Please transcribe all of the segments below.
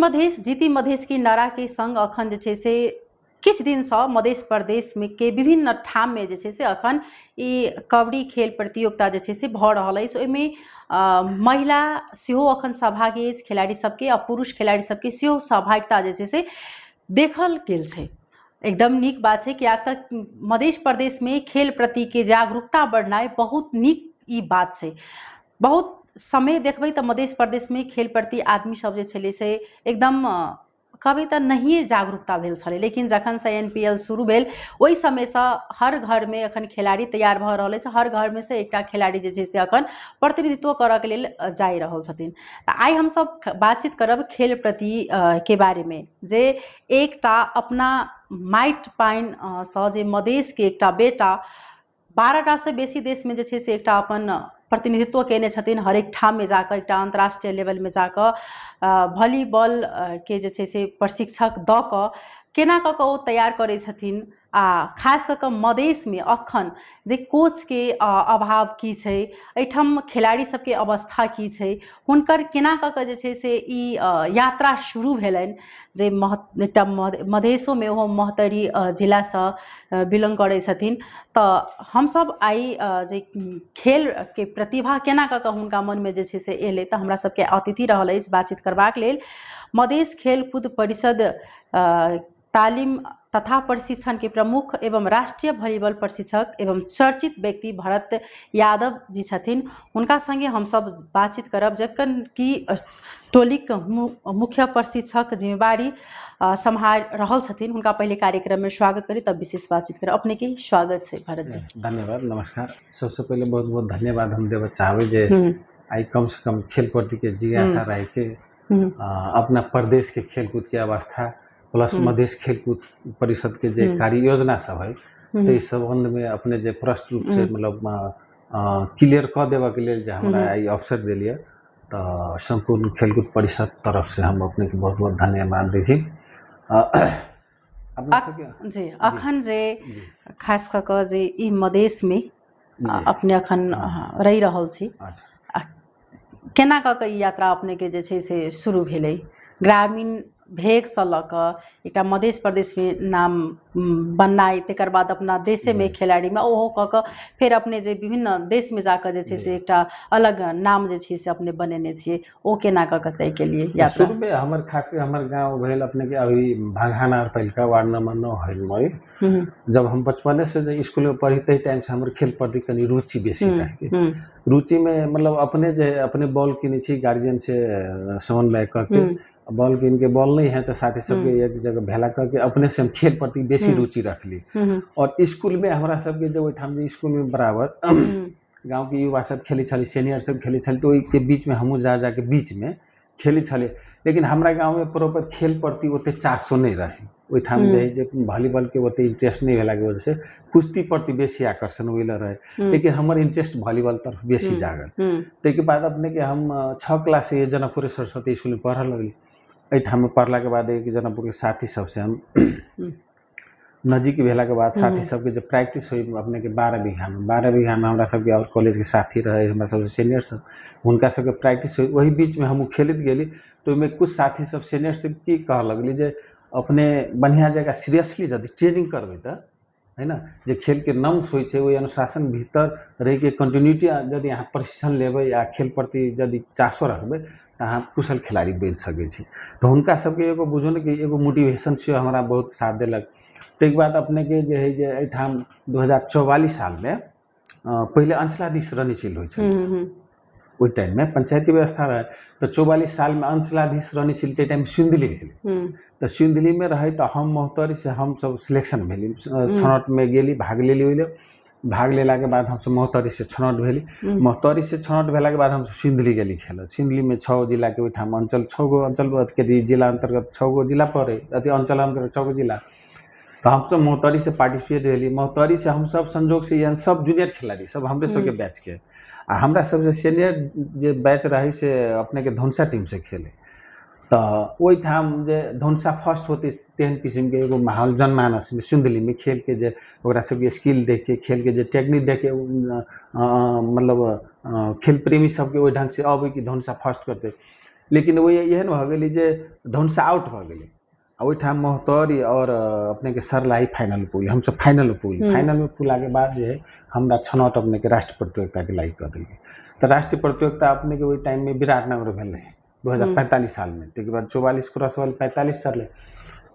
मधेश जीती मधेश की नारा के संग अखन जे छे से किछ दिन से मध्य प्रदेश में के विभिन्न ठाम में जे छे से अखन ई कबड्डी खेल प्रतियोगिता जे छे से भ रहल अछि। ओइमे महिला सेहो अखन सहभागी अछि, खिलाड़ी सबके और पुरुष खिलाड़ी सबके सेहो सहभागिता जे छे से देखल गेल छे। एकदम नीक बात है कि आज तक मध्य प्रदेश में खेल प्रति के जागरूकता बढ़नाई बहुत नीक ई बात है। बहुत समय देखबै तो मध्य प्रदेश में खेल प्रति आदमी सब जे छले से एकदम कहबै तो नहीं जागरूकता भेल छले, लेकिन जखन से NPL शुरू भेल ओहि समय से हर घर में अखन खिलाड़ी तैयार भ रहल अछि। हर घर में से एकटा खिलाड़ी जे छै से अखन प्रतिनिधित्व करऽ के लेल जाय रहल छथिन। आइ हम सब बातचीत करब खेल प्रति के बारे में, जे एकटा अपना माइट पाइन सँ जे मधेश के एकटा बेटा 12टा से बेसी देश में जे छै से एकटा अपन प्रतिनिधित्व केने छथिन। हरेक ठाम में जाकर एक अंतर्राष्ट्रीय लेवल में जाकर वॉलीबॉल के जे छै से प्रशिक्षक द क केना क के ओ तैयार करे छथिन। आ खास क के मधेश में अखन जे कोच के अभाव की छै, एठम खिलाड़ी सबके अवस्था की छै, हुनकर केना क के जे छै से ई यात्रा शुरू भेलनि। जे एकटा मधेशो में ओहो महतरी जिला से बिलोंग करे छथिन। तो हम सब आई जे खेल के प्रतिभा केना क के हुनका मन में जे छै से एले, तो हमरा सबके अतिथि रहल अछि बातचीत करबाक लेल मधेश खेलकूद परिषद तालीम तथा प्रशिक्षण के प्रमुख एवं राष्ट्रीय वॉलीबॉल प्रशिक्षक एवं चर्चित व्यक्ति भरत यादव जी छथिन। उनका संगे हम सब बातचीत करब, जखन कि टोलिक मुख्य प्रशिक्षक जिम्मेवारी संभाल रहल छथिन। उनका पहले कार्यक्रम में स्वागत करी, तब विशेष बातचीत करें। अपने के स्वागत है भरत जी। धन्यवाद, नमस्कार। सबसे पहले बहुत बहुत धन्यवाद हम देव चाहबे जे आई कम से कम खेल प्रति के जिज्ञासा रह के अपना प्रदेश के खेलकूद के अवस्था प्लस मधेश खेलकूद परिषद के जे कार्य योजना सब है, तो इस संबंध में अपने जे प्रश्न रूप से मतलब क्लियर क देवा के लिए हमरा आई अवसर दिलिए, तो संपूर्ण खेलकूद परिषद तरफ से हम अपने के बहुत बहुत धन्यवाद दै छी। जी अखन जे खास क के जे ई मधेश में अपने अखन रही रहल छी, केना क के यात्रा अपने के जे छै से शुरू भेलै ग्रामीण भेग से ल क एक मध्य प्रदेश में नाम बननाई, तेकर बाद अपना देशे में खिलाड़ी में ओहो क के फिर अपने जे विभिन्न देश में जाकर जे छै से एकटा अलग नाम जे छै से अपने बनेने छियै, ओ केना क के तय के लिए यात्रा? शुरू में हमर खास के हमर गांव भेल अपने के अभी भागाना पहिलका वार्ड नंबर 9 है मई। जब हम बचपने से स्कूल में पढ़ी तई टाइम से हमर खेल प्रति कनी रुचि बेसी रहे। रुचि में मतलब अपने जे अपने बॉल किने छी गार्जियन से समन्वय करके, बॉल किन के बॉल नहीं है तो साथी सबके एक जगह भेला करके अपने से हम खेल प्रति बेसी रुचि रखली। और स्कूल में हमरा सबके जब ओठाम स्कूल में बराबर गांव के युवा सब खेली छली, सीनियर सब खेली छली, तो के बीच में हमू जा के बीच में खेली छली। लेकिन हमरा गांव में प्रॉपर खेल प्रति ओते चासो नहीं रहे। ओठाम जे वॉलीबॉल के ओते इंटरेस्ट नहीं भेला के वजह से कुश्ती प्रति बेसी आकर्षण होइल रहे, लेकिन हमर इंटरेस्ट वॉलीबॉल तरफ बेसी जागल। ते के बाद अपने के हम 6 क्लास से जनकपुर सरस्वती स्कूल में पढ़ लगली। एठाम में पढ़ला के बाद एक जनकपुर के साथी सबसे हम नजीक भेला के बाद साथी सबके जब प्रैक्टिस हुई अपने के 12 बीघा में हमरा सबके और कॉलेज के साथी रहे, हमरा सब सीनियर सब, उनका सबके प्रैक्टिस हुई। वही बीच में हम खेलित गेली, तो में कुछ साथी सब सीनियर सब की कह लगली जे अपने बढ़िया जगह सीरियसली यदि ट्रेनिंग करबे तो है ना, जे खेल के नम्स होइ छै, ओहि अनुशासन भीतर रह के कंटिन्यूटी यदि यहाँ प्रशिक्षण लेबै या खेल प्रति यदि चासो रखबै तो अहाँ कुशल खिलाड़ी बन सकै छी। तो हुनका सबके एगो बुझो ने कि एगो मोटिवेशन से हमरा बहुत साथ देलक। तक बाद अपने के जे है जे एठाम 2044 साल में पहले अंचलाधीश रणशील होइ छै, ओहि टाइम में पंचायती व्यवस्था रहे, तो 44 साल में अंचलाधीश रणशील ते टाइम सिंधली भेल। तो सिंधली में रहे तो हम मोहतरी से हम सब सिलेक्शन भेली, छनौट में गेली, भाग लेली। ओइले भाग लेला के बाद हम सब मोहतरी से छनौट भेली। मोहतरी से छनौट भेला के बाद हम सिंधली गेली खेल। सिंधली में 6 जिला के ओठाम अंचल 6 गो अंचल के जिला अंतर्गत 6 गो जिला पड़े, अति अंचल अंतर्गत 6 गो जिला। तो हम सब मोहतरी से पार्टिसिपेट भेली। मोहतरी से हम सब संजोग से यानी सब जूनियर खिलाड़ी सब हमरे सबके बैच के, आ हमरा सबसे सीनियर जे बैच रही से अपने के धौनसा टीम से खेले। तो ओहि ठाम जे धौनसा फर्स्ट होते तेहन किस्म के एगो माहौल जनमानस में सिंधली में खेल के जे ओकरा सबके स्किल देख के, खेल के जे टेक्निक देख के मतलब खेल प्रेमी सबके ओहि ढंग से अबै कि धौनसा फर्स्ट करते। लेकिन वो एहन भऽ गेलै जे धनुषा आउट भऽ गेलै आ ओहिठाम मोहतरी और अपने के सरलाही फाइनल पुल हमसब फाइनल में पुला के बाद जे है हमरा छनौट अपने के राष्ट्रीय प्रतियोगिता के लायक कर देलिए। तो राष्ट्रीय प्रतियोगिता अपने के वही टाइम में विराटनगर भेल रहे 2045 साल में। तक बाद 44 क्रॉस 45 चल।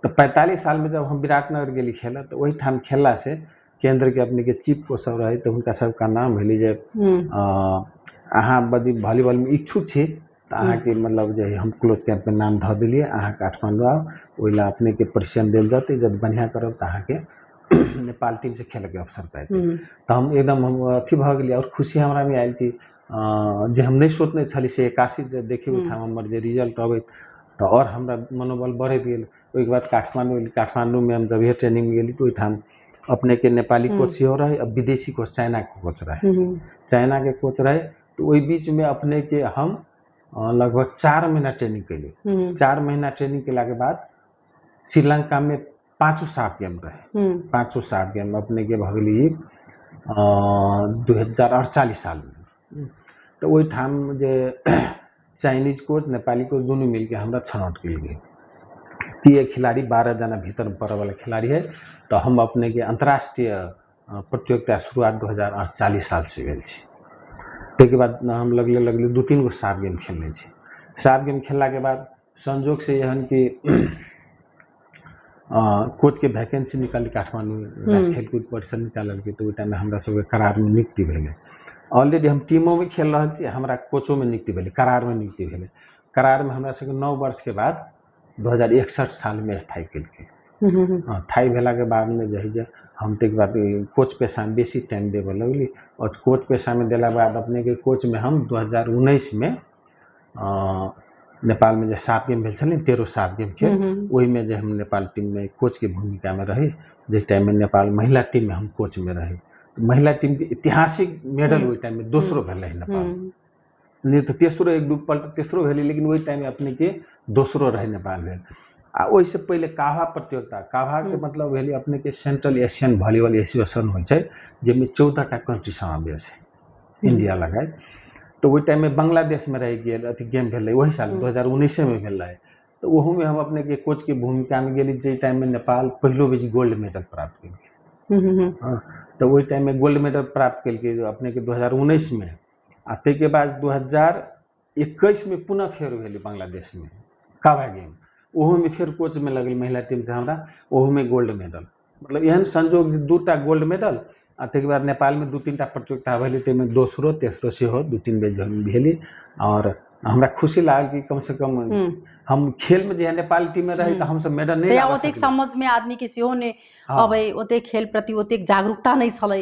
तो 45 साल में जब हम विराटनगर गेली खेल तो वही ठाम खेलला से केंद्र के अपने के चीफ को सब रहे तो उनका सबका नाम भेली जे अहाँ बदी वॉलीबॉल में इच्छुक छी तो अहाँ के मतलब जे हम क्लोज कैंप में नाम धऽ दिलिए अहाँ काठमांडू आओ ओइला अपने के परिश्रम देल जाते जब बढ़िया करब तो अहाँ के नेपाल टीम से खेले के अवसर पाए। तो हम एकदम हम अथी भऽ गेली और खुशी हमरा में आयल कि जे हम नहीं सोचने छली से 81 जे देखी उठाम हमर जे रिजल्ट अबै तो और हमरा मनोबल बढ़त गेल। ओइके बाद काठमांडू में हम जब ये ट्रेनिंग में गेली तो ओइठाम अपने के नेपाली कोच सेहो रहे अब विदेशी कोच चाइना के कोच रहे चाइना के कोच रहे। तो वही बीच में अपने के हम लगभग 4 महीना ट्रेनिंग कैली। 4 महीना ट्रेनिंग केला के बाद श्रीलंका में 5 साफ गेम रहे 5 साफ गेम अपने के भगली 2048 साल में। तो वही ठाम जे चाइनीज कोच नेपाली कोच दोनों मिलके हमरा छनौट के लिए कि ये खिलाड़ी 12 जना भीतर में पड़े वाला खिलाड़ी है। तो हम अपने के अंतर्राष्ट्रीय प्रतियोगिता शुरुआत 2048 साल से भेल छी। के बाद हम लगले 2-3 गो साफ गेम खेलने छी। साफ गेम खेलला के बाद संजोग से यहन कि कोच के वैकेंसी निकल काठमांडू राष्ट्रीय खेलकूद परिषद निकालल के तो टाइम में हमरा सब करार में नियुक्ति भेले। ऑलरेडी हम टीमों में खेल रहा थी हमरा कोचों में नियुक्ति भेले करार में नियुक्ति भेले। करार में हमरा सब 9 वर्ष के बाद 2061 साल में स्थायी केलकै। स्थायी भेला के बाद में जे हम तक बाद कोच पेशा में बेसी टाइम देवे लगली और कोच पेशा में देला बाद अपने के कोच में हम 2019 में नेपाल में जो साफ गेम भेल छलै 13 साफ गेम खेल वही में जो हम नेपाल टीम में कोच के भूमिका में रहे। जिस टाइम में नेपाल महिला टीम में हम कोच में रहे तो महिला टीम के ऐतिहासिक मेडल वही टाइम में दोसरो भेल नेपाल नहीं तो तेसरो 1-2 पल्ट तेसरो भेल लेकिन वही टाइम में अपने के दोसरो रहे नेपाल भेल। आ वही से पहले काभा प्रतियोगिता काभा के मतलब भेल अपने के सेंट्रल एशियन वॉलीबॉल एसोसिएशन हो जिसमें 14टा कंट्री समावेश है इंडिया लगाए। तो वही टाइम में बांग्लादेश में रह गए अथी गेम भेल वही साल 2019 में भेल रहे। तो वह में हम अपने के कोच की भूमिका में गेली जे टाइम में नेपाल पहलो बेर गोल्ड मेडल प्राप्त कल। तो वही टाइम में गोल्ड मेडल प्राप्त कल अपने के 2019 में आ के बाद 2021 में पुनः फेर भेल बांग्लादेश में काभा गेम ओहो में फिर कोच में लगल महिला टीम से हमरा ओहो में गोल्ड मेडल मतलब एहन संजोग 2टा गोल्ड मेडल आ के बाद नेपाल में 2-3टा प्रतियोगिता भेल ताहिमे दोसरो तेसरो सेहो 2-3 बेर भेली। और हमरा खुशी लागल कि कम से कम हम खेल में जे नेपाल टीम में रही तो हम सब मेडल नहीं ला ओतेक समझ में आदमी के सेहो ने अबै ओतेक खेल प्रति ओतेक जागरूकता नहीं छलै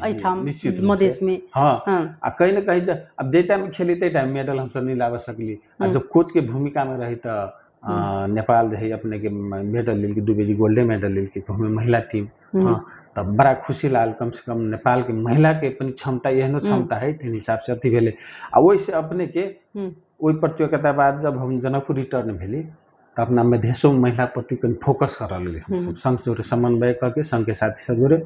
एठाम मधेश में। हां आ कहीं न कहीं अब जे टाइम खेली ते टाइम मेडल हम सब नहीं लावा सकली। आ जब कोच के भूमिका में रही तो नेपाल जो है अपने के मेडल लेल के 2 बेर गोल्डन मेडल लेल के तो हमें महिला टीम तब बड़ा खुशी लागल कम से कम नेपाल के महिला के क्षमता एहनो क्षमता है तीन हिसाब से अथी भेले। आ वही से अपने के वही प्रतियोगिता बाद जब हम जनकपुर रिटर्न भेली तो अपना मधेशो महिला प्रति कहीं फोकस कर रहे हम सब संघ से समन्वय करके संघ के साथी सब जोड़े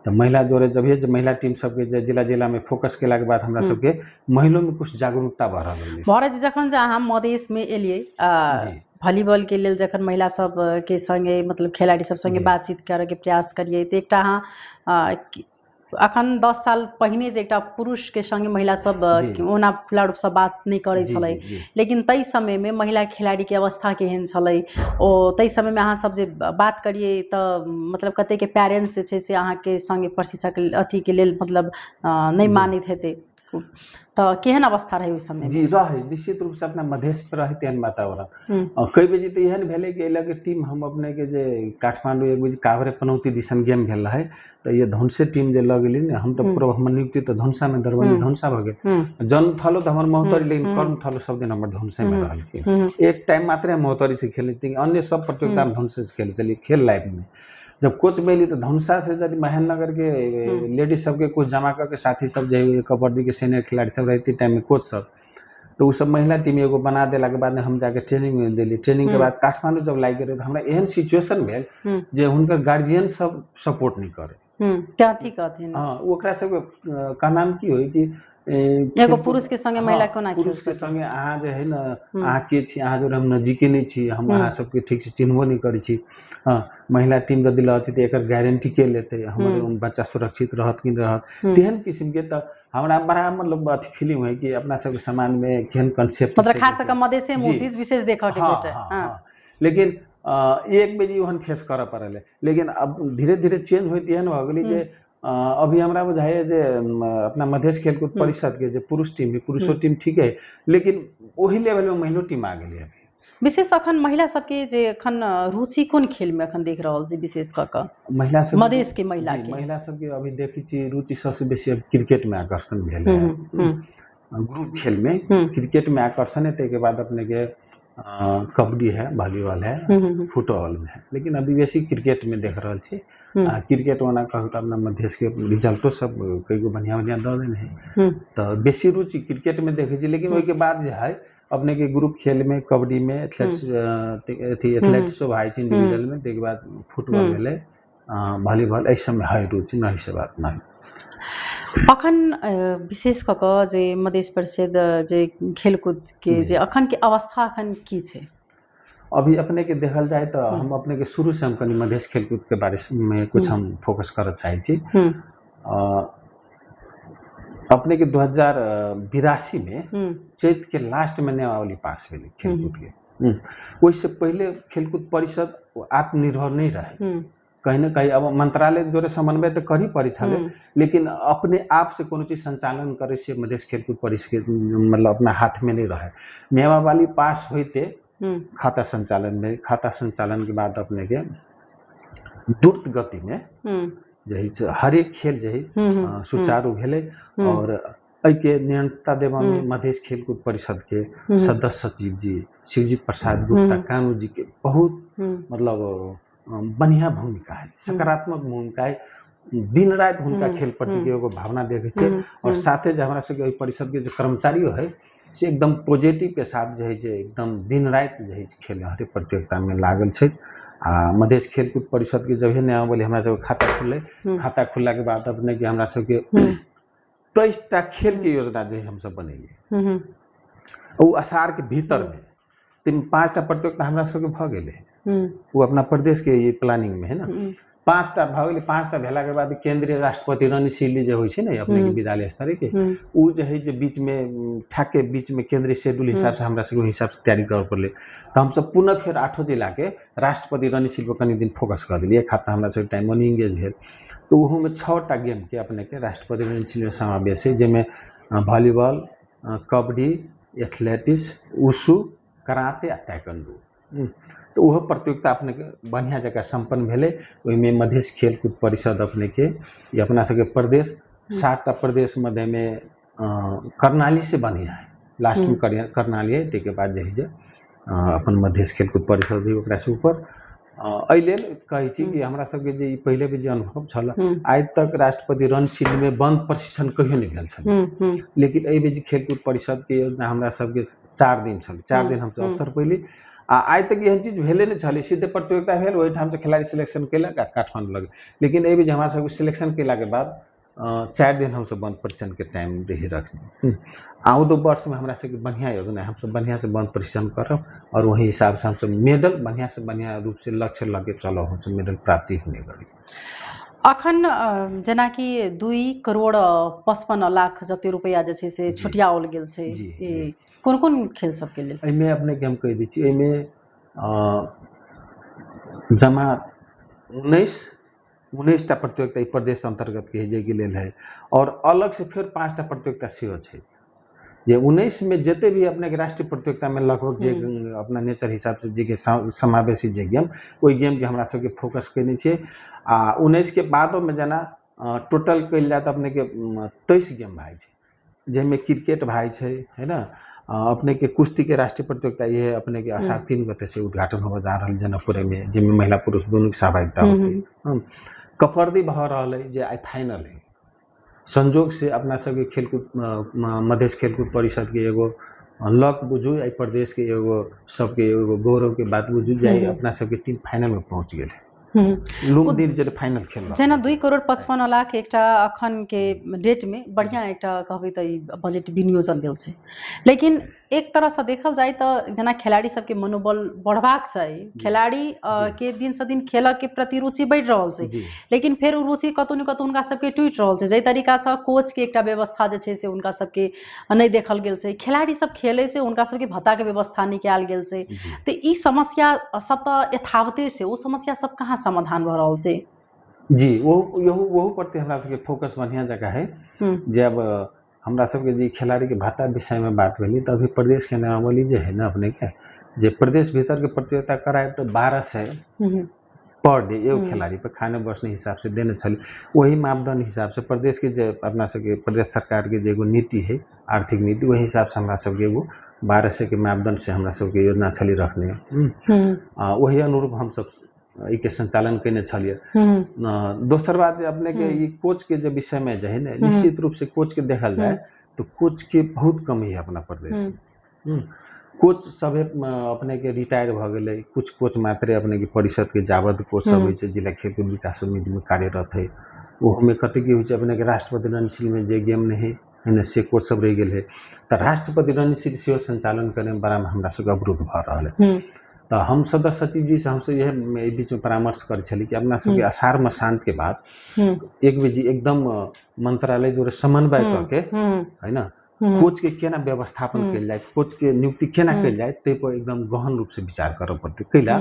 तो महिला जोड़े जब ये महिला टीम सबके जिला में फोकस केला के बाद हमरा सबके महिलों में कुछ जागरूकता बढ़ रही। भारत जखन अहाँ मधेश में एलिए वॉलीबॉल के लेल जखन महिला सब के संगे मतलब खिलाड़ी सब संगे बातचीत करे के प्रयास करिए तो एकटा अहाँ अखन 10 साल पहिने जे एकटा पुरुष के संगे महिला सब ओना खुला रूप से बात नहीं करे छलै लेकिन तई समय में महिला खिलाड़ी के अवस्था केहन छलै ओ तई समय में अहाँ सब जे बात करिए तो मतलब कते के पेरेंट्स जे छै से अहाँ के संगे प्रशिक्षक अथी के लेल मतलब नहीं मानित हेते तो केहन अवस्था रहे उस समय जी रहे निश्चित रूप से अपना मधेश पर रहे तेहन वातावरण और कई बजे तो एहन भेले कि अलग टीम हम अपने के जे काठमांडू एक बजे काभरे पनौती दिसन गेम भेल रहे तो ये धनसे टीम जे लग गेली हम तो पूरा हमर नियुक्ति तो धनसा में दरबंदी धनसा भ गेल जन्म थलो तो हमर महोत्तरी लेकिन कर्म थलो सब दिन हमर धनसे में रहल के एक टाइम मात्र महोत्तरी से खेले अन्य सब प्रतियोगिता में धनसे से खेले चली खेल लाइफ में जब कोच मिली तो धनसा से यदि महेंद्रनगर के लेडीज सबके कुछ जमा करके साथी सब जो कबड्डी के सीनियर खिलाड़ी सब रहती टाइम में कोच सब तो वो सब महिला टीम एगो बना देला के बाद हम जाके ट्रेनिंग में दिली। ट्रेनिंग के बाद काठमांडू जब लाग गए तो हमरा एहन सिचुएशन भेल जे हुनकर गार्जियन सब सपोर्ट नहीं करे क्या थी कहते हैं हां ओकरा सब का नाम की होई कि एगो पुरुष के संगे महिला कोना खेल पुरुष के संगे अहाँ जे है न अहाँ के छी, अहाँ जो हम नजदीके नहीं छी, हम अहाँ सबके ठीक से चिन्हबो नहीं करै छी। हाँ, महिला टीम यदि रहती तो एकर गारंटी के लेते हमारे बच्चा सुरक्षित रहत कि रहत। तेहन किस्म के तो हमरा बड़ा मतलब अथी फीलिंग है कि अपना सबके समाज में केहन कंसेप्ट मतलब खास कर मधेश में चीज विशेष देखा के बेटे। लेकिन एक बेजी ओहन फेस कर पड़ल है। लेकिन अब धीरे धीरे चेंज होती है भ गेली जे अभी हमरा बुझाइए जे अपना मधेश खेलकूद परिषद के जे पुरुष टीम है, पुरुषो टीम ठीक है, लेकिन वही लेवल में महिला टीम आ गई है। विशेष अखन महिला सबके जे अखन रुचि कोन खेल में अखन देख रहल छी, विशेष क क महिला सब मधेश के महिला सबके अभी देखी छी रुचि सबसे बेसी अब क्रिकेट में आकर्षण भेल है। ग्रुप खेल में क्रिकेट में आकर्षण है, के बाद अपने के कबड्डी है, वॉलीबॉल है, फुटबॉल में है, लेकिन अभी बेसी क्रिकेट में देख रहा छी। क्रिकेट वाला कहूँ तो अपना मधेश के रिजल्टो सब कई गो बढ़िया बढ़िया दे देने है, तो बेसी रुचि क्रिकेट में देखे छी। लेकिन वही के बाद जो है अपने के ग्रुप खेल में कबड्डी में एथलेट्सो भाई इंडिविजुअल में, के बाद फुटबॉल में वॉलीबॉल ऐसा में है रुचि, नहीं से बात नहीं। अखन विशेष क क जे मधेश परिषद जे खेलकूद के जे अखन के अवस्था अखन की छे? अभी अपने के देखल जाए तो हम अपने के शुरू से हम कनी मधेश खेलकूद के बारे में कुछ हम फोकस कर चाहे छी। अपने के 2082 में चैत के लास्ट में नियमावली पास भेली खेलकूद के। वैसे पहले खेलकूद परिषद आत्मनिर्भर नहीं रहे, कहीं ना कहीं अब मंत्रालय जोरे समन्वय तो कर ही पड़ी छे, लेकिन अपने आप से कोनो चीज संचालन करे से मधेश खेलकूद परिषद के मतलब अपना हाथ में नहीं रहे। नियमावली पास होते खाता संचालन के बाद अपने के द्रुत गति में यही हर एक खेल यही सुचारू भेले। और के नियंत्रणता देवा में मधेश खेलकूद परिषद के सदस्य सचिव जी शिवजी प्रसाद गुप्ता कानू जी के बहुत मतलब बढ़िया भूमिका है, सकारात्मक भूमिका है। दिन रात उनका खेल प्रति के एगो भावना देखे छे। और साथे जो हमारा सबके परिषद के जो कर्मचारी है से एकदम पॉजिटिव के साथ जो है एकदम दिन रात जो है खेल हर प्रतियोगिता में लागल छे। मधेश खेलकूद परिषद के जब नियमावली हमारा सब खाता खुले, खाता खुलला के बाद अपने के हमारा सबके 23टा खेल के योजना जो हम सब बनेलिए। वो असार के भीतर में 5टा प्रतियोगिता हमारा सबके भ गेले, वो अपना प्रदेश के ये प्लानिंग में है ना। 5टा भ गेले, 5टा भेला के बाद केंद्रीय राष्ट्रपति रणशील जो होय छे ना अपने के विद्यालय स्तर के, वो जो है बीच में ठाके बीच में केंद्रीय शेड्यूल हिसाब से हमरा सब हिसाब से तैयारी कर पड़ले। तो हम सब पुनः फिर 8 जिला के राष्ट्रपति रणशील पर कनी दिन फोकस कर दिलिए। खाता हमरा सब टाइम मनी एंगेज भेल, तो वो में 6टा गेम के अपने के राष्ट्रपति रणशील में समावेश है, जिसमें वॉलीबॉल, कबड्डी, एथलेटिक्स, वुशु, कराते आ ताइक्वांडो। तो वह प्रतियोगिता अपने के बढ़िया जगह संपन्न भेले। में मधेश खेलकूद परिषद अपने के ये अपना सबके प्रदेश 7टा प्रदेश मध्य में कर्णाली से बढ़िया है, लास्ट में कर्णाली है। के बाद जे अपन मधेश खेलकूद परिषद भी ओकरा से ऊपर अइले कहे छी कि हमरा सबके जे पहले भी जे अनुभव छल, आज तक राष्ट्रपति रणशील में बंद प्रशिक्षण कहियो नहीं भेल छल। लेकिन एहि बेर खेलकूद परिषद के योजना हमरा सबके 4 दिन छल, 4 दिन हम सब अवसर पहले आज तक यह चीज भेले नहीं छल। सीधे प्रतियोगिता भेल, वही ठाम से खिलाड़ी सिलेक्शन केलक आ काठमांडू लगे। लेकिन एहि बेर हमरा सबके सिलेक्शन केला के बाद 4 दिन हम सब बंद प्रशिक्षण के टाइम रही रखने। आउ 2 वर्ष में हमरा सबके बढ़िया योजना है, हम सब बढ़िया से बंद प्रशिक्षण करब और वही हिसाब से हम सब मेडल बढ़िया से बढ़िया रूप से लक्ष्य लगे चलो, हम सब मेडल प्राप्ति होने करी। अखन जेना कि 2 करोड़ 55 लाख जते रुपया जे छै से छुटियाओल गेल छै, कोन कोन खेल सब के लेल? एमे अपने के हम कह दी छी, एमे जमा 19टा प्रतियोगिता प्रदेश अंतर्गत के जे लेल है। और अलग से फिर 5टा प्रतियोगिता सेहो छै। ये 19 में जते भी अपने के राष्ट्रीय प्रतियोगिता में लगभग जे अपना नेचर हिसाब से जे के समावेशी जे गेम, ओई गेम के हमरा सबके फोकस करने छे। 19 के बादो में जना टोटल कइल जात अपने के 23 गेम भाई छे, जेमे क्रिकेट भाई छे है ना। अपने के कुश्ती के राष्ट्रीय प्रतियोगिता ये अपने के आषाढ़ 3 गते से उद्घाटन हो जा रहा जनकपुर में, जिसमें महिला पुरुष दोनों की सहभागिता होती। कपरदी भा रहा है जे आई फाइनल है। संजोग से अपना सबके खेलकूद मधेश खेलकूद परिषद के एगो लक बुझू, आई प्रदेश के एगो सबके एगो गौरव के बात बुझू, जाए अपना सबके टीम फाइनल में पहुंच गए। लुम्बिनी जे फाइनल खेल जेना 2,55,00,000 एकटा अखन के डेट में बढ़िया एकटा कहबै त ई बजट विनियोजन भेल छै, लेकिन एक तरह से देखल जाए तो जना खिलाड़ी सबके मनोबल बढ़बाक चाही, खिलाड़ी के दिन से दिन खेल के प्रति रुचि बढ़ रहल छै, लेकिन फिर उ रुचि कतौ न कतौ उनका सबके टूट रहल छै, जै तरीका से कोच के एकटा व्यवस्था जे छै से उनका सबके नहीं देखल गेल छै, खिलाड़ी सब खेले से उनका सबके भत्ता के व्यवस्था निकाल गेल छै, तो ई समस्या सब तो यथावते से, वो समस्या सब कहाँ समाधान भ रहल छै? जी वो प्रति हमरा सबके फोकस बढ़िया जगह है। जब हमरा सबके जे खिलाड़ी के भत्ता विषय में बात भेली तो अभी प्रदेश के नियमावली जे है ना अपने के जे प्रदेश भीतर के प्रतियोगिता कराए तो 1200 पर डे एगो खिलाड़ी पर खाने बसने हिसाब से देने चली, वही मापदंड हिसाब से प्रदेश के जो अपना सबके प्रदेश सरकार के जो एगो नीति है आर्थिक नीति, वही हिसाब से हमरा सबके एगो 1200 के मापदंड से हमरा सबके योजना चली रखने वही अनुरूप हम सब के संचालन करने छलिए। दोसर बात अपने के ये कोच के जो विषय में जो है ना निश्चित रूप से कोच के देखल जाए तो कोच के बहुत कमी है अपना प्रदेश में। कोच सब अपने के रिटायर भ गए, कुछ कोच मात्र अपने के परिषद के जावद कोच सब जिला खेलकूद विकास समिति में कार्यरत है, वो में कते की अपने के राष्ट्रपति रणनीति में जे गेम नहीं है से कोच सब रह गए है, तो राष्ट्रपति रणनीति से संचालन करे में बड़ा हमरा सब अवरुद्ध भ रहा है। तो हम सदस्य सचिव जी से हमसे यह बीच में परामर्श कर छली कि अपना सबके अषाढ़ मसांत के बाद एक बजे एकदम मंत्रालय जो समन्वय करके है ना कोच के केना व्यवस्थापन कल जाए, कोच के नियुक्ति केना कल जाए, ते पर एकदम गहन रूप से विचार कर पड़ते। कैला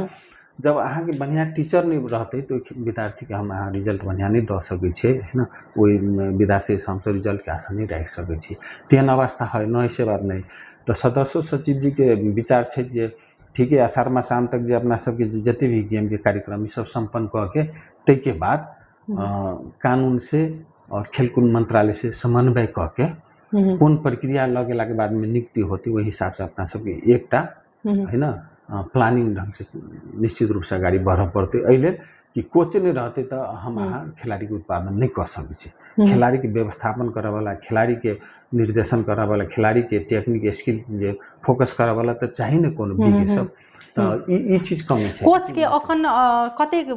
जब अहाँ के बढ़िया टीचर नहीं रहते तो विद्यार्थी के हम अहाँ रिजल्ट बढ़िया नहीं द सके छे है ना, वही विद्यार्थी से हम सब रिजल्ट के आशा नहीं रख सके छी, तेन अवस्था है न, ऐसे बात नहीं। तो सदस्य सचिव जी के विचार है जे ठीक है अषाढ़ मास तक जो अपना सबके जिते भी गेम के कार्यक्रम सब संपन्न करके ते के बाद कानून से और खेलकूद मंत्रालय से समन्वय करके कौन प्रक्रिया लगेला के बाद में नियुक्ति होती, वही हिसाब से अपना सबके एकटा है ना प्लानिंग ढंग से निश्चित रूप से अगाडि बढ़ पड़ते। अइले कि कोच नहीं रहते तो हम अहाँ खिलाड़ी के उत्पादन नहीं कर सके, खिलाड़ी के व्यवस्थापन करे वाला, खिलाड़ी के निर्देशन करे वाला, खिलाड़ी के टेक्निक स्किल जे फोकस करे वाला तो चाहिए न कोनो बीगे सब, तो ई चीज कमी है। कोच के अखन कतेक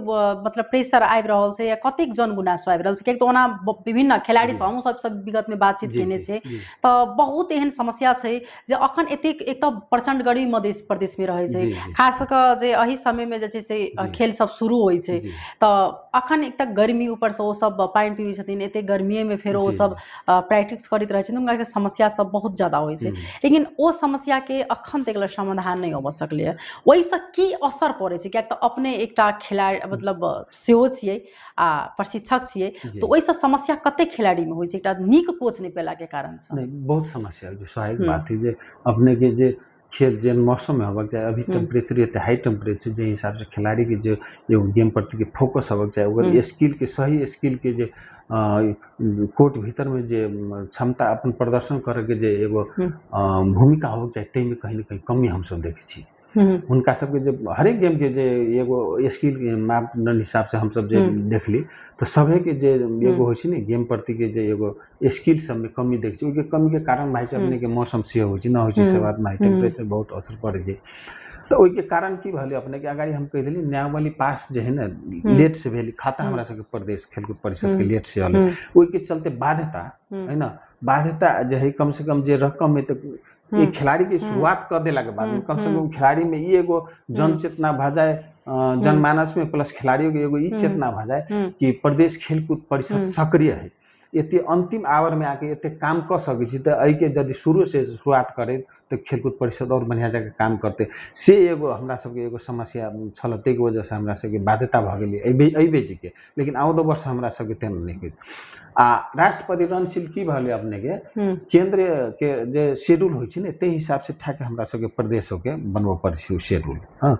मतलब प्रेशर आबि रहल छै या कतेक जन गुनासो आबि रहल छै, कियाकि तो ओना विभिन्न खिलाड़ी सब सब विगत में बातचीत केने छै तो बहुत एहन समस्या छै जे अखन एतेक एक तो प्रचंड गर्मी मध्य प्रदेश में रहे छै, खास कर जे एही समय में जे छै से खेल सब शुरू होय छै, तो अखन एक तक गर्मी ऊपर से वो सब पानी पीबे छथिन, एते गर्मी में फिर वो सब प्रैक्टिस करैत रहे छथिन, उनका के समस्या सब बहुत ज्यादा होय छै, लेकिन वो समस्या के अखन तक समाधान नहीं हो सकले। वही से की असर पड़े छै, क्या तो अपने एकटा खिलाड़ी मतलब सेहो छियै आ प्रशिक्षक छियै, तो वही से समस्या कते खिलाड़ी में होय छै, एकटा नीक कोच नहीं पेला के कारण से? नहीं, बहुत समस्या जो स्वाभाविक बात है जे अपने के जे खेल जे मौसम में होबक चाहे, अभी टेम्परेचर एते हाई टेम्परेचर जे हिसाब से खिलाड़ी के जो गेम प्रति के फोकस होबक चाहे, अगर स्किल के सही स्किल के जे कोर्ट भीतर में जे क्षमता अपन प्रदर्शन करे के जे एगो भूमिका होबक चाहे, ते में कहीं न कहीं कमी हम सब देखे छी। उनका सबके जब हरेक गेम के जे एगो स्किल के मापदंड हिसाब से हम सब जे देखली तो सभे के जे एगो होय छै ने गेम प्रति के जे एगो स्किल सब में कमी देख छी, ओके कमी के कारण भाई अपने के मौसम से होय छै न होय छै से बात में टेम्परेचर बहुत असर पड़े छै, तो ओई के कारण की भले अपने के अगाड़ी हम कह देली नियमावली पास जे है ना लेट से भेली, खाता हमरा सबके प्रदेश खेलकूद परिषद के लेट से आले, ओई के चलते बाध्यता है ना, बाध्यता जे है कम से कम जे रकम है तो एक खिलाड़ी की शुरुआत कर देला के बाद में कम से कम खिलाड़ी में ये एगो जन चेतना भ जाए, जनमानस में प्लस खिलाड़ियों के एगो ई चेतना भ जाए कि प्रदेश खेलकूद परिषद सक्रिय है, एते अंतिम आवर में आके एते काम कर सके छी, तो एहि के यदि शुरू से शुरुआत करे तो खेलकूद परिषद और बढ़िया जगह काम करते से एगो हमरा सबके एगो समस्या छल, ते के वजह से हमरा सबके बाध्यता भ गेलै एहि बेच के, लेकिन आउदो वर्ष हमरा सबके तेन नहीं होइत। आ राष्ट्रपति रणशील की भले अपने के केंद्र के जे शेड्यूल होय छै ने ते हिसाब से ठाके हमरा सबके प्रदेशों के बनबो पड़े छै शेड्यूल, हाँ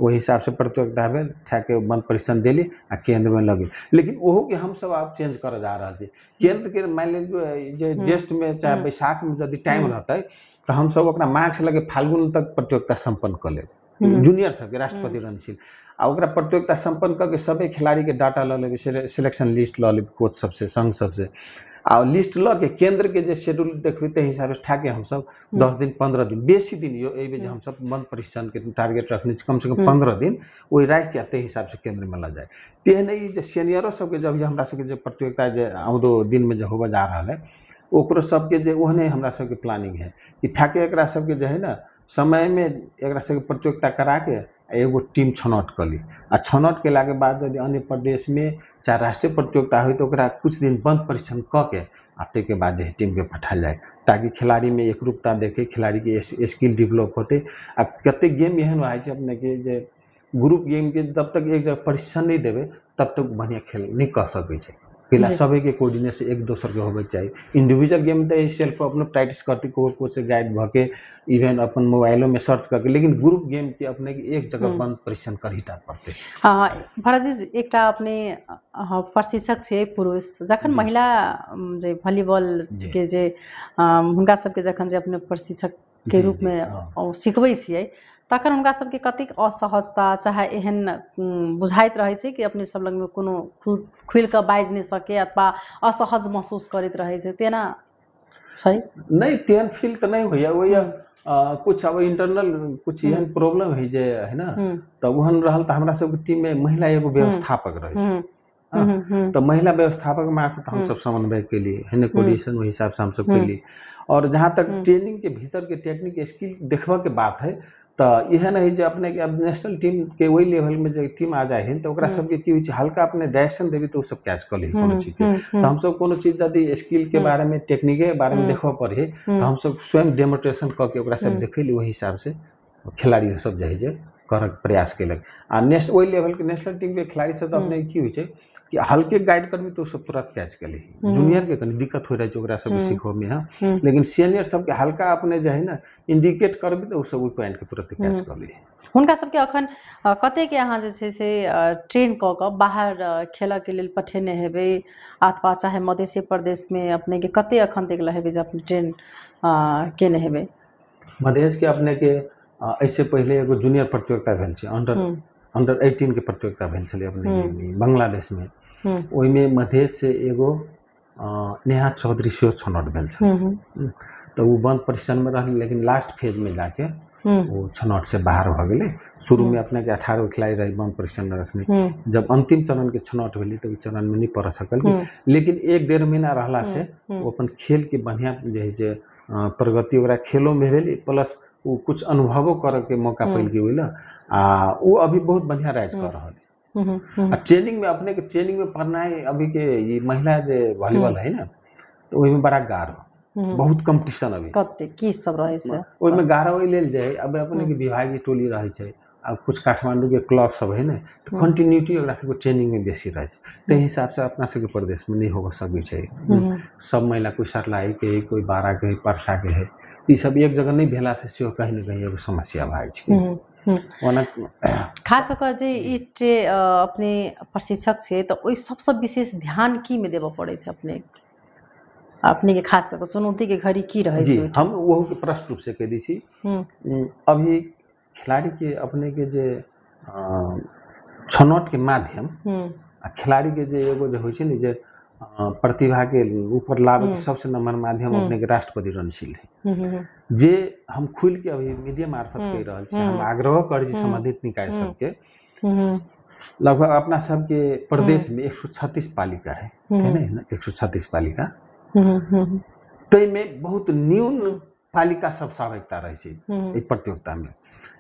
वही हिसाब से प्रतियोगिता भेल ठाके बंद परिसर देली आ केंद्र में लगे, लेकिन ओहो के हम सब आप चेंज कर जा रहा है। केंद्र के मान लीजिए ज्येष्ठ में चाहे बैसाख में यदि टाइम रहता है तो हम सब अपना मार्च लगे फाल्गुन तक प्रतियोगिता संपन्न कर ले, जूनियर सबके राष्ट्रपति रणशील आ ओकरा प्रतियोगिता संपन्न करके सभी खिलाड़ी के डाटा ल लेबे, सिलेक्शन लिस्ट ल लेबे कोच सबसे संघ सबसे, आ लिस्ट ल के केंद्र के जे शेड्यूल देखबे ते हिसाब से ठाके हम सब 10 दिन 15 दिन बेसी दिन यो ए जे हम सब बंद परीक्षण के टारगेट रखने कम से कम 15 दिन ओइ राख के ते हिसाब से केंद्र में ल जाए। तेहन ई जे सीनियरो सब के जब हमरा सब के जे प्रतियोगिता जे आउदो दिन में जे होबे जा रहल है ओकरो सब के जे ओहने हमरा सब के प्लानिंग है कि ठाके एकरा सब के जे है ना समय में एकरा सब के प्रतियोगिता करा के एगो टीम छनौट कर ली आ छनौट केला के बाद यदि अन्य प्रदेश में चाहे राष्ट्रीय प्रतियोगिता हो तो ओकरा कुछ दिन बंद परीक्षण क के आ के बाद टीम के पठाल जाए ताकि खिलाड़ी में एकरूपता देखे खिलाड़ी के स्किल डेवलप होते। आ कते गेम एहन हो अपने के जे ग्रुप गेम के जब तक एक जगह परीक्षण नहीं देवे तब तक बढ़िया खेल नहीं कर सके छे। पहला सभी के कोऑर्डिनेशन एक दूसर के होबे चाहिए। इंडिविजुअल गेम तो सेल्फ अपने प्रैक्टिस करती कोच से गाइड भके इवन अपन मोबाइलों में सर्च करके, लेकिन ग्रुप गेम के अपने एक जगह बंद परीक्षण कर ही पड़ते। भरत एकटा अपने प्रशिक्षक से पुरुष जखन महिला जे वॉलीबॉल के जे हुनका सबके जखन जे अपने प्रशिक्षक के रूप में सिखबै छियै तखन हुनका सबके कतेक असहजता चाहे एहन बुझाइत रहै छै कि अपने सब लग में कोनो खुल के बाजि नहीं सके अथवा असहज महसूस करैत रहै छै तेना छै नहीं तेहन फील तो नहीं होइया ओइया कुछ अब इंटरनल कुछ एहन प्रॉब्लम है जे है ना तो ओहन रहल त हमरा सब के टीम में महिला एगो व्यवस्थापक रहै छै तो महिला व्यवस्थापक मार्फत हम सब समन्वय के लिए है ना कोऑर्डिनेशन वही हिसाब से हम सब के लिए। और जहाँ तक ट्रेनिंग के भीतर के टेक्निक स्किल देखबा के बात है तो यह नहीं जो अपने के अब नेशनल टीम के वही लेवल में जो टीम आ जाए तो ओकरा सबके की होय हल्का अपने डायरेक्शन देवी तो सब कैच कर ली कोनो चीज के तो हम सब कोनो चीज यदि स्किल के बारे में टेक्निक के बारे में देखबा पड़े तो हम सब स्वयं डेमोन्स्ट्रेशन करके ओकरा सब देखली वही हिसाब से खिलाड़ी सब जाए जे कर प्रयास केलक। आ नेक्स्ट वही लेवल के नेशनल टीम के खिलाड़ी सब अपने की होय छै कि हल्के गाइड करबी तो सब तुरंत कैच कर ली। जूनियर के कनी दिक्कत हो रहा है ओकरा सब सीखो में है, लेकिन सीनियर सब के हल्का अपने जो है ना इंडिकेट करबी तो सब पॉइंट के तुरंत कैच कर ली। हुनका सबके अखन कते के अहाँ जे छै से ट्रेन क के बाहर खेल के लेल पठेने हेबे अथवा चाहे मध्य प्रदेश में अपने के कते अखन तक हेबे जे अपने ट्रेन केने हेबे? मधेश के अपने के ऐसे पहले एगो जूनियर प्रतियोगिता भेल छै अंडर 18 के प्रतियोगिता भेल छलै अपने बांग्लादेश में ओहि में मधेश से एगो नेहा चौधरी से छनौट भेल छै तो वो बंद परीक्षण में रहली लेकिन लास्ट फेज में जाके वो छनौट से बाहर भ गेले। शुरू में अपने के 18 खिलाड़ी रही बंद परीक्षण में रखने, जब अंतिम चरण के छनौट भेली तो चरण में नहीं पड़ सकल, लेकिन 1-1.5 महीना रहला से वो अपन खेल के बढ़िया जे प्रगति वगैरह खेलों में भेली प्लस वो कुछ अनुभवों करे के मौका पैल के होला वो अभी बहुत बढ़िया राइज कर रहा है। ट्रेनिंग में अपने के ट्रेनिंग में पढ़ना है अभी के ये महिला जे वॉलीबॉल है ना तो वही में बड़ा गाढ़ बहुत कंपटीशन अभी कते की सब रहे छै ओइ में गाढ़ ओइ लेल जाए अब अपने के विभागीय टोली रहे छै अब कुछ काठमांडू के क्लब सब है ना तो कंटिन्यूटी ओकरा सब ट्रेनिंग में बेसी रहे छै ते हिसाब से अपना सब के प्रदेश में नहीं हो सकै छै। सब महिला कोई सरलाई के कोई बारा के परसा के है ये सब एक जगह नहीं भेला से कहीं न कहीं एगो समस्या भाग छै। खास कर जे ई अपने प्रशिक्षक से तो ओइ सबसे विशेष ध्यान की में देबो पड़े छै अपने के खास कर चुनौती के घड़ी की रहे छै? हम वो के प्रश्न रूप से कह दी छी अभी खिलाड़ी के अपने के जे छनौट के माध्यम खिलाड़ी के जे एगो जे होय छै ने जे प्रतिभा के ऊपर लाभ के सबसे नंबर माध्यम अपने के राष्ट्रपति रणशील है जे हम खुल के अभी मीडिया मार्फत कह रहल छी। हम आग्रह कर छी संबंधित निकाय सबके लगभग अपना सबके प्रदेश में 136 पालिका है ना 136 पालिका तै में बहुत न्यून पालिका सब सहभागिता रहे छै ई प्रतियोगिता में।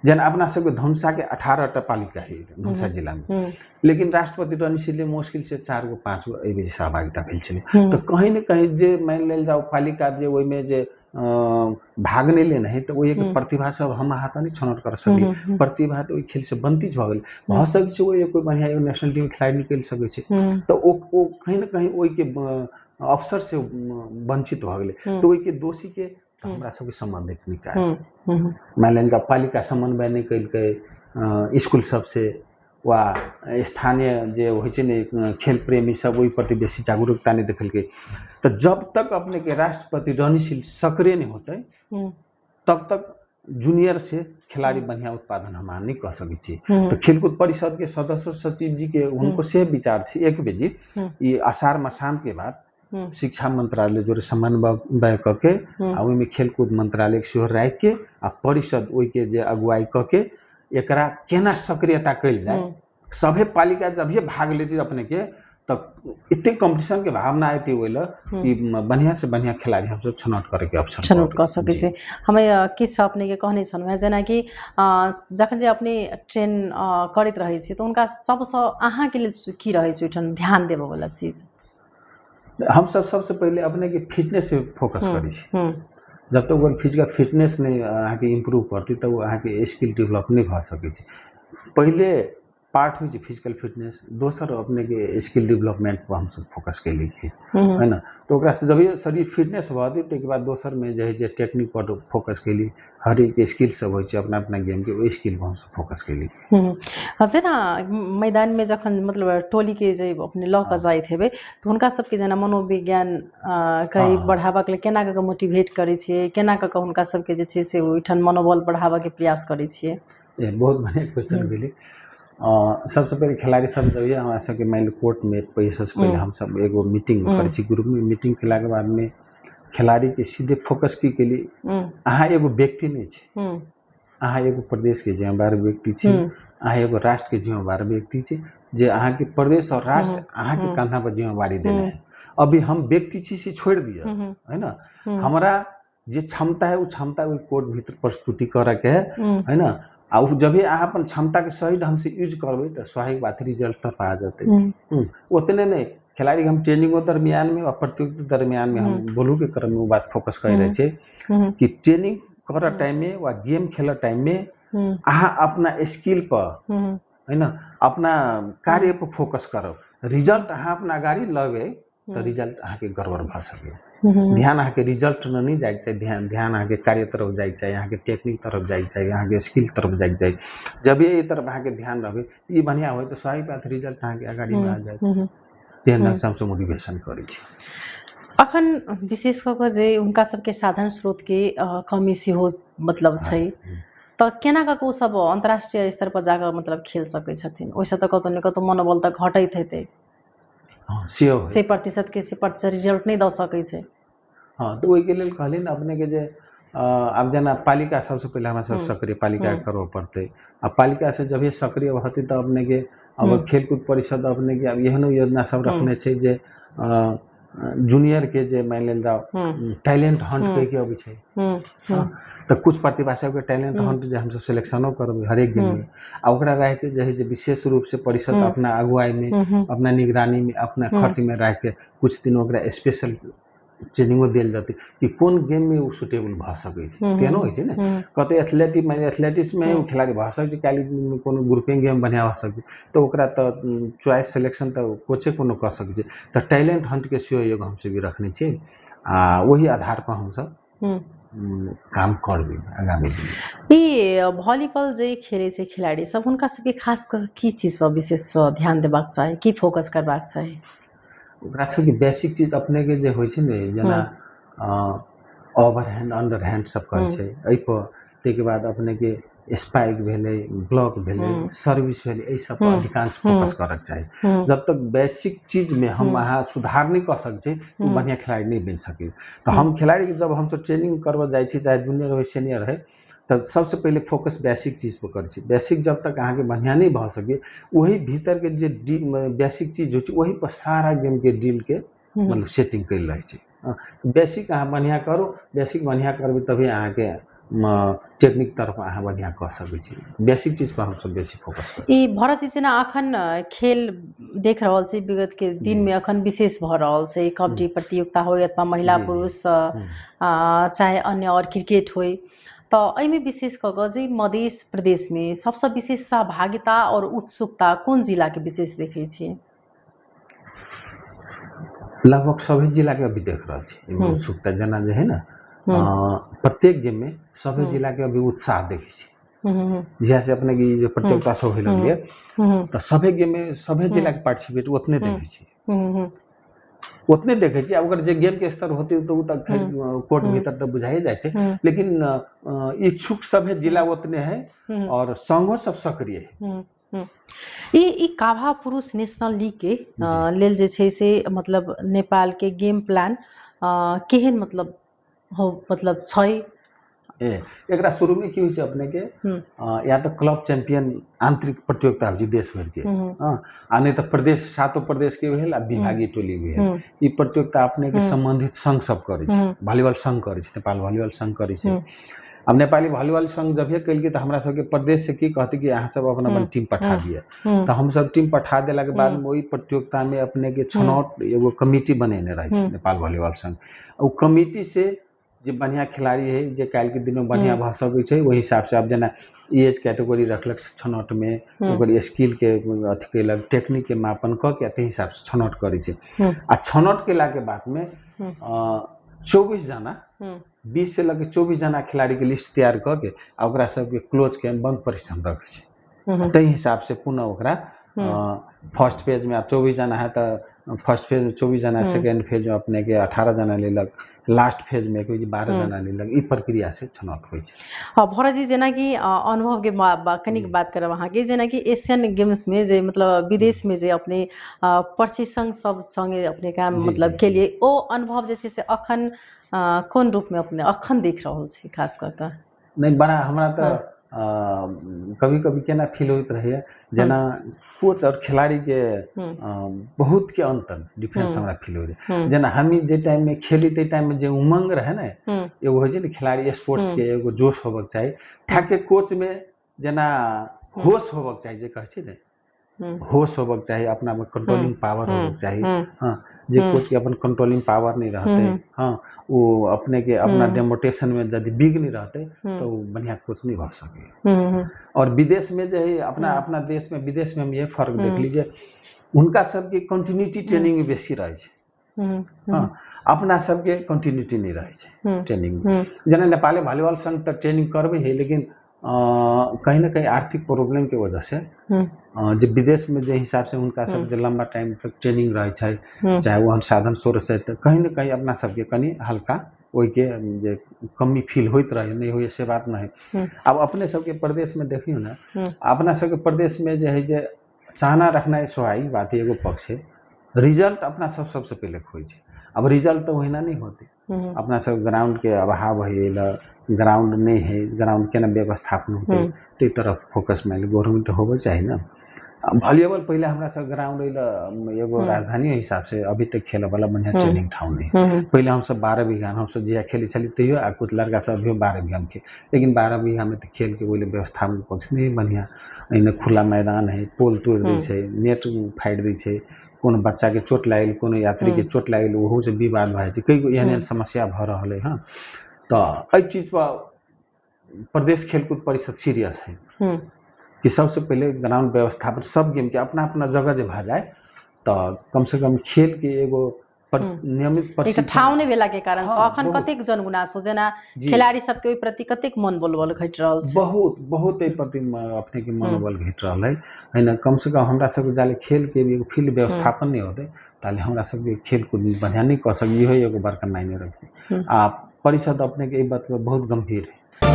जन अपना सबके धनुषा के 18टा पालिका है धनुषा जिला में, लेकिन राष्ट्रपति रणशील मुश्किल से 4-5 गो एबे सहभागिता भेल छलै तो कहीं न कहीं जे मान लेल जाओ पालिका जे ओइ में जे भाग नहीं लेना है तो वो प्रतिभा सब हम हाथ नहीं छनौट कर सकली प्रतिभा तो खेल से बंतिज भ गेल भ सकै छै वो कोई बढ़िया नेशनल टीम खिलाड़ी निकल सकै छै तो वो कहीं न कहीं ओइ के अवसर से वंचित भ गेले तो ओइ के दोषी के हमरा सबके संबंधित निकाय मान लेन पालिका समन्वय नहीं कल के स्कूल सबसे वा स्थानीय जे होइ छै ने खेल प्रेमी सब ओहि प्रति बेसी जागरूकता नहीं देखल के तो जब तक अपने के राष्ट्रपति रणशील सक्रिय नहीं होते तब तक जूनियर से खिलाड़ी बढ़िया उत्पादन हम नहीं कह सकै छी। तो खेलकूद परिषद के सदस्य सचिव जी के उनको से विचार छे एक बेजी ये आषाढ़ मसान के बाद शिक्षा मंत्रालय जोड़े समन्वय करके आ ओहिमे खेलकूद मंत्रालय के सेहो राखि के आ परिषद ओहि के जे अगुवाई करके एकरा केना सक्रियता कल जाए। सभे पालिका जब ये भाग लेती अपने के तब इतने कंपटीशन के भावना आती ओइला कि बढ़िया से बढ़िया खिलाड़ी हम सब छनौट करे के अवसर छनौट कर सके छै। हमें किस अपने के कहने छन जेना कि जखन जे अपने ट्रेन करैत रहे छी तो उनका सबसे अहाँ के लिए की रहे छै ओठन ध्यान देबे वाला चीज? हम सब सबसे पहले अपने के फिटनेस पे फोकस करी छी। जब तक वो फिजिकल फिटनेस नहीं अहाँ के इम्प्रूव करती तब अहाँ के स्किल डेवलप नहीं भ सके छै। पहले पार्ट हुई फिजिकल फिटनेस, दोसर अपने के स्किल डेवलपमेंट पर हम सब फोकस कैली है ना। तो ओकरा से जब ये शरीर फिटनेस भती तो बाद दोसर में जो है टेक्निक पर फोकस कैली। हर एक स्किल सब हो अपना अपना गेम के वो स्किल पर हम सब फोकस कैली। जेना मैदान में जखन मतलब टोली के जे अपने ल के जाइत हेबे तो उनका सबके जेना मनोविज्ञान कहीं बढ़ावा के लिए केना के मोटिवेट करे छिए, केना के उनका सबके जे छै से ओइठन मनोबल बढ़ावा के प्रयास करे छिए? बहुत बढ़िया क्वेश्चन भेली। सबसे पहले खिलाड़ी सब जब ये हमारे सबके माइंड कोर्ट में पैसा से पहले हम सब एगो मीटिंग करे छी। ग्रुप में मीटिंग केला के बाद में खिलाड़ी के सीधे फोकस की के लिए अहाँ एगो व्यक्ति नहीं छे, अहाँ एगो प्रदेश के जिम्मेदार व्यक्ति छे, अहाँ एगो राष्ट्र के जिम्मेदार व्यक्ति छे जे अहाँ के प्रदेश और राष्ट्र अहाँ के कंधा पर जिम्मेवारी देने है। अभी हम व्यक्ति छी से छोड़ दिया है ना। हमारा जे क्षमता है वो क्षमता वो कोर्ट भीतर प्रस्तुति करे के है ना। आ जब अहाँ अपन क्षमता के सही ढंग से यूज करबे तो स्वाभाविक बात रिजल्ट तब आ जाते। उतने नहीं खिलाड़ी हम ट्रेनिंगों दरमियान में और प्रतियोगिता दरमियान में हम बोलू के क्रम में वो बात फोकस कर रहे थे कि ट्रेनिंग कर टाइम में व गेम खेल टाइम में अहाँ अपना स्किल पर है ना अपना कार्य पर फोकस करो। रिजल्ट अहाँ अपना गाड़ी लगे तो रिजल्ट अहाँ के गड़बड़ भ सके। ध्यान अहाँ के रिजल्ट नहीं जाए चाहिए, ध्यान अहाँ के कार्य तरफ जाए चाहिए, अहाँ के टेक्निक तरफ जाए चाहिए, अहाँ के स्किल तरफ जाए चाहिए। जब ये तरफ अहाँ के ध्यान रहे ये बढ़िया हो तो स्वाभाविक बात रिजल्ट अहाँ के अगाड़ी में आ जाए। तेहन ढंग से हम मोटिवेशन करै छी। अखन विशेष कऽ जे उनका सबके साधन स्रोत के कमी सेहो मतलब छै तो केना कऽ ओ सब अंतर्राष्ट्रीय स्तर पर जाकर मतलब खेल सकै छथिन? ओइसे तऽ कतौ न कतौ मनोबल तऽ घटैत हेतै। से प्रतिशत के से प्रतिशत रिजल्ट नहीं द सकै छै। हाँ तो वही के लिए कहली ना अपने के जे अब जना पालिका सबसे पहले हमारे सब सक्रिय पालिका करवा पड़ते। अब पालिका से जब ये सक्रिय होती तो अपने के अब खेलकूद परिषद अपने के अब एहनो योजना सब रखने छै जे जूनियर के जे मान लेल टैलेंट हंट कह के अबै छै। तो कुछ प्रतिभाशाली के टैलेंट हंट जे हम सब सिलेक्शनो करबे हर एक दिन में आ ओकरा रह के जे विशेष रूप से परिषद अपना अगुवाई में अपना निगरानी में अपना खर्च में रह के कुछ दिन ओकरा स्पेशल ट्रेनिंगो देल जाती कि कौन गेम में वो सुटेबल भ सके तेनो होइ छै ने। कते एथलेटिक्स में वो खिलाड़ी भ सके काली में कोनो ग्रुपिंग गेम बना सके तो ओकरा तो चॉइस सिलेक्शन तो कोचे कोनो कर सके छै। तो टैलेंट हंट के सेहो एगो हम सब रखने छी आ वही आधार पर हम सब काम करबे आगामी दिन। ई वॉलीबॉल जे खेले छै खिलाड़ी सब उनका सबके खास की चीज पर विशेष ध्यान देबाक चाही, की फोकस करबाक चाही? ओकरा सबके बेसिक चीज अपने के जे होइ छै ने जेना ओवर हैंड अंडर हैंड सब कहै छै एहि पर ताहि के बाद अपने के स्पाइक भेले ब्लॉक भेले सर्विस भेले एहि सब पर अधिकांश फोकस करक चाही। जब तक बेसिक चीज में हम अहाँ सुधार नहीं कर सके तो बढ़िया खिलाड़ी नहीं बन सके। तो हम खिलाड़ी के जब हम सब ट्रेनिंग करवा जाए छी चाहे जूनियर हो सीनियर है तब सबसे पहले फोकस बेसिक चीज पर कर छी। बेसिक जब तक अहाँ के बढ़िया नहीं भ सके वही भीतर के जे बेसिक चीज हो वही पर सारा गेम के डील के मतलब सेटिंग कर रहे छी। बेसिक अहाँ बढ़िया करो, बेसिक बढ़िया करबे तभी अहाँ के टेक्निक तरफ अहाँ बढ़िया कर सकै छी। बेसिक चीज पर हम सब बेसी फोकस कर। ई भारत जी जेना अखन खेल देख रहल छै विगत के दिन में अखन विशेष भ रहल छै कबड्डी प्रतियोगिता हो अथवा महिला पुरुष चाहे अन्य और क्रिकेट होय तो एहिमे विशेष कऽ जे मध्य प्रदेश में सबसे विशेष सहभागिता और उत्सुकता कौन जिला के विशेष देखे छियै? लगभग सभी जिला के अभी देख रहा है उत्सुकता जना जे है ना प्रत्येक गेम में सभी जिला के अभी उत्साह देखे छी। जैसे अपने की जो प्रतियोगिता सब होइल लिए तो सभी गेम में सभी जिला के पार्टिसिपेट उतने देखे छी उतने देखे छी। अगर जे गेम के स्तर होते तो तक कोर्ट भीतर तो बुझाई जाए छे लेकिन इच्छुक सभी जिला उतने है और संघो सब सक्रिय है ई काभा पुरुष नेशनल लीग के लेल जे छै से मतलब नेपाल के गेम प्लान केहन मतलब हो मतलब छै एकरा शुरू में की होइ छै अपने के या तो क्लब चैंपियन आंतरिक प्रतियोगिता होइ छै देश भर के आ नहीं तो प्रदेश 7 प्रदेश के भेल आ विभागीय टोली भेल ई प्रतियोगिता अपने के संबंधित संघ सब करे छै वॉलीबॉल संघ करे छै नेपाल वॉलीबॉल संघ करे छै अब नेपाली वॉलीबॉल संघ जब ये कल तो हमरा सबके प्रदेश से की कहते कि यहाँ सब अपना अपन टीम पठा दिए तो हम सब टीम पठा देला के बाद वही प्रतियोगिता में अपने के छनौट एगो कमिटी बनेने रहे छै नेपाल वॉलीबॉल संघ उ कमिटी से जो बढ़िया खिलाड़ी है जो काल के दिन में बढ़िया भ सकै छै वही हिसाब से अब जना एज कैटेगरी रखलक छनौट में ओकर स्किल के अथी केलक टेक्निक के मापन क के ते हिसाब से छनौट करे छै आ छनौट केला के बाद में 24 जना 20 से लगे 24 जना खिलाड़ी के लिस्ट तैयार करके ओकरा सबके क्लोज के बंद परीक्षण रखे छै तै हिसाब से पुनः ओकरा फर्स्ट फेज में 24 जना है तो फर्स्ट फेज में 24 जना सेकेंड फेज में अपने के 18 जना लेलक लास्ट फेज में कोई 12 जना लेलक ई प्रक्रिया से छनौट होइ छै भरत जी जेना कि अनुभव के कनिक बात करब अहाँ के जेना कि एशियन गेम्स में जे मतलब विदेश में जे अपने प्रशिक्षण सब संगे अपने काम मतलब के लिए ओ अनुभव जे छै से अखन कोन रूप में अपने अखन देख रहल छी खास करके नहीं बड़ा हमरा तो कभी कभी केना फील होइत रहे जना कोच और खिलाड़ी के बहुत के अंतर डिफरेंस हमरा फील हो रहे जना हम जे टाइम में खेली ते टाइम में जे उमंग रहे ना एगो हो छै ना खिलाड़ी स्पोर्ट्स के एगो जोश होबक चाहिए थाके कोच में जना होश होबक चाहिए जे कहै छै ना होश होबक चाहिए अपना में कंट्रोलिंग पावर होबक चाहिए हां जे कोच के अपन कंट्रोलिंग पावर नहीं रहते हाँ वो अपने के अपना डेमोटेशन में यदि बिग नहीं रहते तो बढ़िया कोच नहीं बन सके और विदेश में जो है अपना देश में विदेश में हम ये फर्क देख लीजिए उनका सबके कंटिन्यूटी ट्रेनिंग बेसी रहे छै हाँ अपना सबके कंटिन्यूटी नहीं रहे छै ट्रेनिंग जना नेपाली वॉलीबॉल संघ तो ट्रेनिंग करबे है लेकिन कहीं ना कहीं आर्थिक प्रॉब्लम के वजह से जो विदेश में जो हिसाब से उनका सब जो लंबा टाइम तक ट्रेनिंग रहे छै चाहे वो साधन सोर्स है तो कहीं ना कहीं अपना सबके कनी हल्का ओई के जे कमी फील होइत रहे नहीं हो से बात नहीं अब अपने सबके प्रदेश में देखियो ना अपना सबके प्रदेश में जो है जे चाहना रखना स्वाभाविक बात है एगो पक्ष है रिजल्ट अपना सबसे पहले खोज छै अब रिजल्ट तो वहीना नहीं होते अपना सब ग्राउंड के अभाव है ग्राउंड नहीं है ग्राउंड के ना व्यवस्थापन होते ते तरफ फोकस में गवर्नमेंट होबे चाहिए ना वॉलीबॉल पहले हमरा सब ग्राउंड एगो राजधानी हिसाब से अभी तक खेले वाला बढ़िया ट्रेनिंग ठाव नहीं पहले हम सब 12 बीघा हम सब जिया खेली चली तैयो आ कुछ लड़का सब अभी 12 बीघा में लेकिन 12 बीघा में तो खेल के बोले व्यवस्थापन पक्ष नहीं बढ़िया एने खुला मैदान है पोल तोड़ दै छै नेट फाइट दै छै कोनो बच्चा के चोट लागल कोनो यात्री के चोट लागल ओहो से विवाद भए छै कई एहन समस्या भ रहल है हाँ तो एहि चीज पर प्रदेश खेलकूद परिषद सीरियस है कि सबसे पहले ग्राउंड व्यवस्थापन सब गेम के अपना अपना जगह जे भए जाए तो कम से कम खेल के एगो नियमित एक ठाउँ नै भेला के कारण से अखन कतेक जनगुनासो जेना खिलाड़ी सबके ओइ प्रति कतेक मनोबल घटि रहल छै बहुत एहि प्रति अपने के मनोबल घटि रहल है ना कम से कम हमरा सब जाले खेल के एगो फील्ड व्यवस्थापन नहीं होते ताले हमरा सब के खेल कूद बढ़िया नहीं कर सकी है एगो बड़का मायने रखते आ परिषद अपने के ई बात पर बहुत गंभीर है।